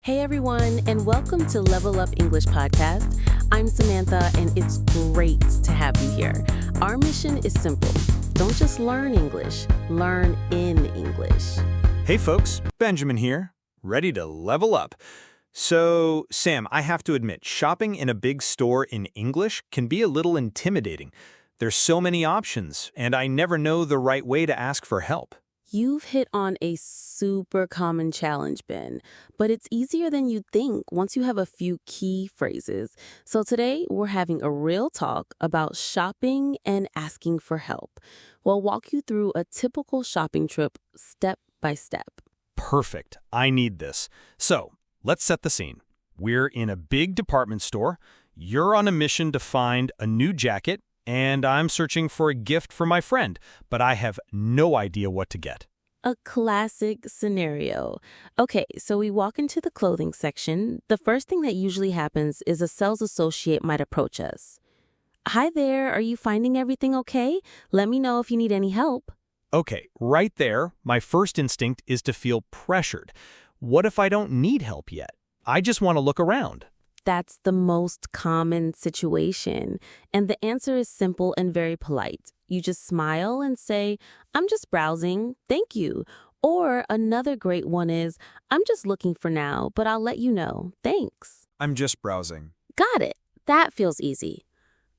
Hey everyone, and welcome to Level Up English Podcast. I'm Samantha, and it's great to have you here. Our mission is simple. Don't just learn English, learn in English. Hey folks, Benjamin here, ready to level up. So, Sam, I have to admit, shopping in a big store in English can be a little intimidating. There's so many options, and I never know the right way to ask for help. You've hit on a super common challenge, Ben, but it's easier than you'd think once you have a few key phrases. So today, we're having a real talk about shopping and asking for help. We'll walk you through a typical shopping trip step by step. Perfect. I need this. So, let's set the scene. We're in a big department store. You're on a mission to find a new jacket, and I'm searching for a gift for my friend, but I have no idea what to get. A classic scenario. Okay, so we walk into the clothing section. The first thing that usually happens is a sales associate might approach us. Hi there, are you finding everything okay? Let me know if you need any help. Okay, right there, my first instinct is to feel pressured. What if I don't need help yet? I just want to look around. That's the most common situation. And the answer is simple and very polite. You just smile and say, I'm just browsing, thank you. Or another great one is, I'm just looking for now, but I'll let you know, thanks. I'm just browsing. Got it. That feels easy.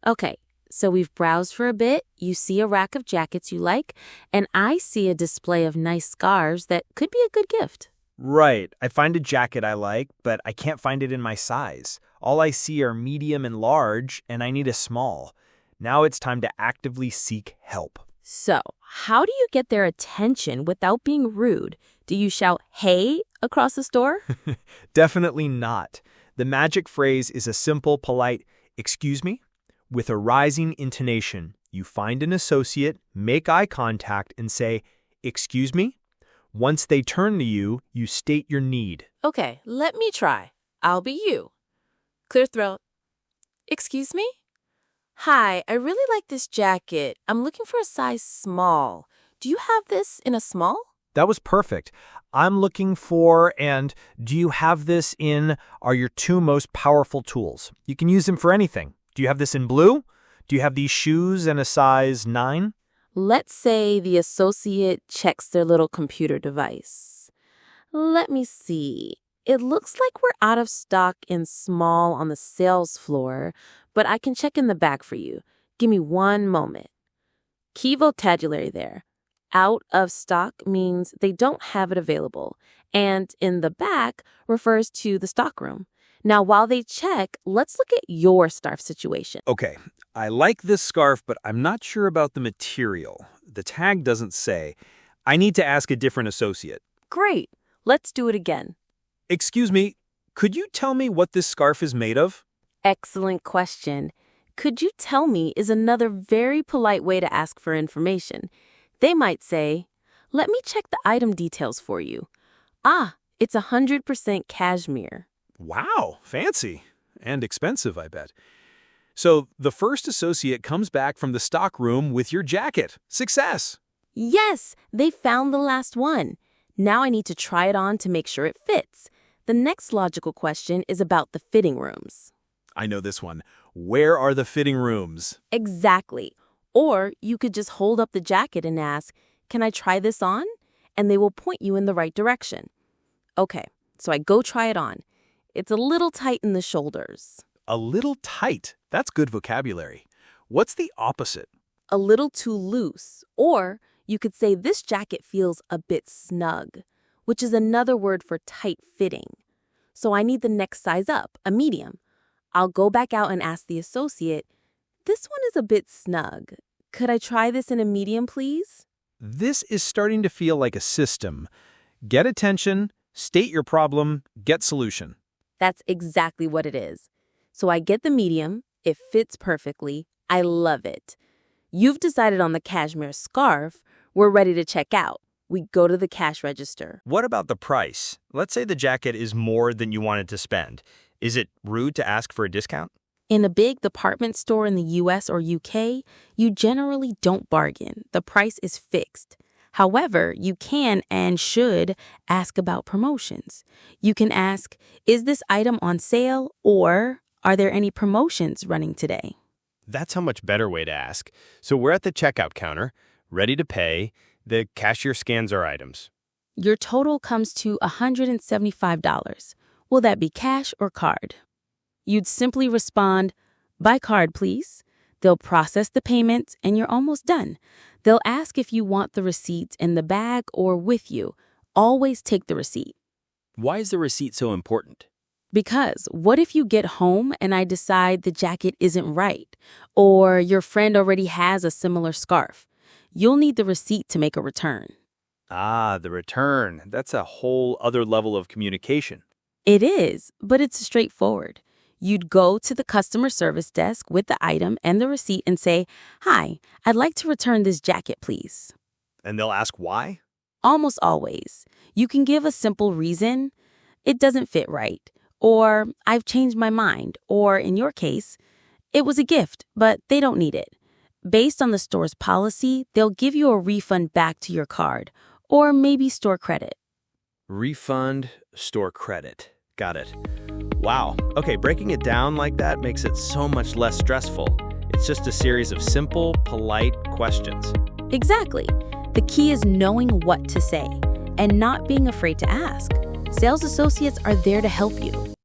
Okay, so we've browsed for a bit, you see a rack of jackets you like, and I see a display of nice scarves that could be a good gift. Right. I find a jacket I like, but I can't find it in my size. All I see are medium and large, and I need a small. Now it's time to actively seek help. So, how do you get their attention without being rude? Do you shout, hey, across the store? Definitely not. The magic phrase is a simple, polite, excuse me? With a rising intonation, you find an associate, make eye contact, and say, excuse me? Once they turn to you, you state your need. Okay, let me try. I'll be you. Clear throat. Excuse me? Hi, I really like this jacket. I'm looking for a size small. Do you have this in a small? That was perfect. I'm looking for and do you have this in are your two most powerful tools. You can use them for anything. Do you have this in blue? Do you have these shoes in a size 9? Let's say the associate checks their little computer device. Let me see. It looks like we're out of stock in small on the sales floor, but I can check in the back for you. Give me one moment. Key vocabulary there. Out of stock means they don't have it available, and in the back refers to the stockroom. Now, while they check, let's look at your scarf situation. Okay, I like this scarf, but I'm not sure about the material. The tag doesn't say. I need to ask a different associate. Great. Let's do it again. Excuse me, could you tell me what this scarf is made of? Excellent question. Could you tell me is another very polite way to ask for information. They might say, let me check the item details for you. Ah, it's 100% cashmere. Wow, fancy. And expensive, I bet. So the first associate comes back from the stockroom with your jacket. Success! Yes, they found the last one. Now I need to try it on to make sure it fits. The next logical question is about the fitting rooms. I know this one. Where are the fitting rooms? Exactly. Or you could just hold up the jacket and ask, can I try this on? And they will point you in the right direction. Okay, so I go try it on. It's a little tight in the shoulders. A little tight. That's good vocabulary. What's the opposite? A little too loose. Or you could say this jacket feels a bit snug, which is another word for tight fitting. So I need the next size up, a medium. I'll go back out and ask the associate, this one is a bit snug. Could I try this in a medium, please? This is starting to feel like a system. Get attention, state your problem, get solution. That's exactly what it is. So I get the medium, it fits perfectly, I love it. You've decided on the cashmere scarf, we're ready to check out. We go to the cash register. What about the price? Let's say the jacket is more than you wanted to spend. Is it rude to ask for a discount? In a big department store in the US or UK, you generally don't bargain. The price is fixed. However, you can and should ask about promotions. You can ask, is this item on sale, or are there any promotions running today? That's a much better way to ask. So we're at the checkout counter, ready to pay. The cashier scans our items. Your total comes to $175. Will that be cash or card? You'd simply respond, by card, please. They'll process the payment, and you're almost done. They'll ask if you want the receipt in the bag or with you. Always take the receipt. Why is the receipt so important? Because what if you get home and I decide the jacket isn't right, or your friend already has a similar scarf? You'll need the receipt to make a return. Ah, the return. That's a whole other level of communication. It is, but it's straightforward. You'd go to the customer service desk with the item and the receipt and say, "Hi, I'd like to return this jacket, please." And they'll ask why? Almost always. You can give a simple reason. It doesn't fit right. Or, I've changed my mind. Or, in your case, it was a gift, but they don't need it. Based on the store's policy, they'll give you a refund back to your card. Or maybe store credit. Refund, store credit. Got it. Wow. Okay, breaking it down like that makes it so much less stressful. It's just a series of simple, polite questions. Exactly. The key is knowing what to say and not being afraid to ask. Sales associates are there to help you.